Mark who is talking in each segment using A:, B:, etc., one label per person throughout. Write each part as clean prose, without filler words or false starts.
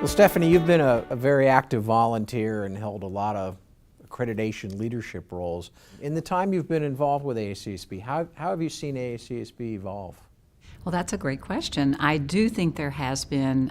A: Well, Stephanie, you've been a very active volunteer and held a lot of accreditation leadership roles. In the time you've been involved with AACSB, how have you seen AACSB evolve?
B: Well, that's a great question. I do think there has been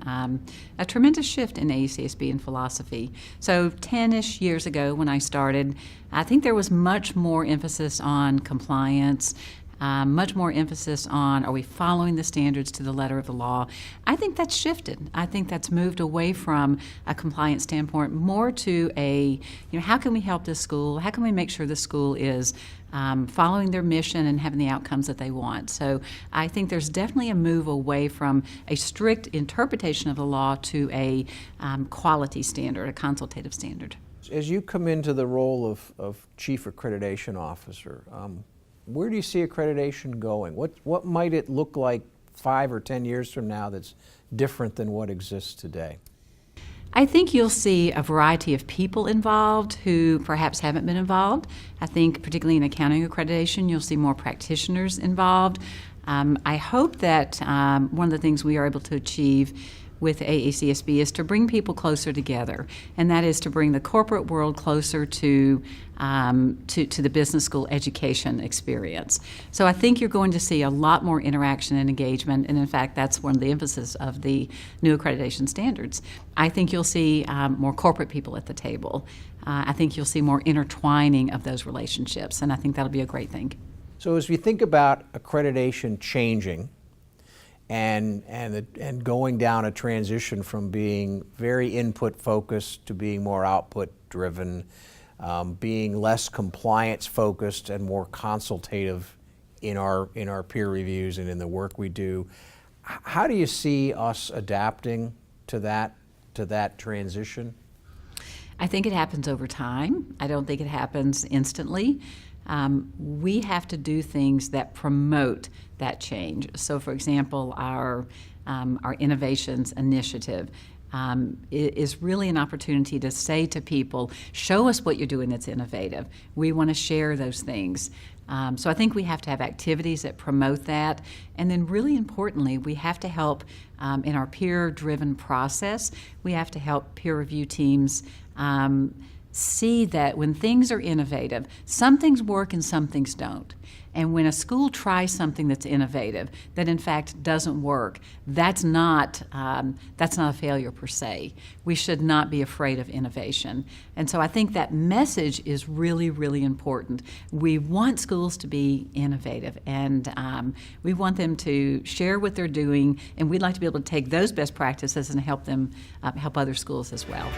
B: a tremendous shift in AACSB in philosophy. So 10-ish years ago when I started, I think there was much more emphasis on compliance, much more emphasis on, are we following the standards to the letter of the law? I think that's shifted. I think that's moved away from a compliance standpoint more to a, how can we help this school? How can we make sure the school is following their mission and having the outcomes that they want? So I think there's definitely a move away from a strict interpretation of the law to a quality standard, a consultative standard.
A: As you come into the role of Chief Accreditation Officer, where do you see accreditation going? What might it look like 5 or 10 years from now that's different than what exists today?
B: I think you'll see a variety of people involved who perhaps haven't been involved. I think particularly in accounting accreditation, you'll see more practitioners involved. I hope that one of the things we are able to achieve with AACSB is to bring people closer together, and that is to bring the corporate world closer to the business school education experience. So I think you're going to see a lot more interaction and engagement, and in fact that's one of the emphasis of the new accreditation standards. I think you'll see more corporate people at the table. I think you'll see more intertwining of those relationships, and I think that'll be a great thing.
A: So as we think about accreditation changing, and going down a transition from being very input focused to being more output driven, being less compliance focused and more consultative in our peer reviews and in the work we do, how do you see us adapting to that transition?
B: I think it happens over time. I don't think it happens instantly. We have to do things that promote that change. So, for example, our innovations initiative is really an opportunity to say to people, show us what you're doing that's innovative. We want to share those things. So I think we have to have activities that promote that. And then really importantly, we have to help in our peer-driven process. We have to help peer review teams see that when things are innovative, some things work and some things don't. And when a school tries something that's innovative that in fact doesn't work, that's not a failure per se. We should not be afraid of innovation. And so I think that message is really, really important. We want schools to be innovative, and we want them to share what they're doing, and we'd like to be able to take those best practices and help them help other schools as well.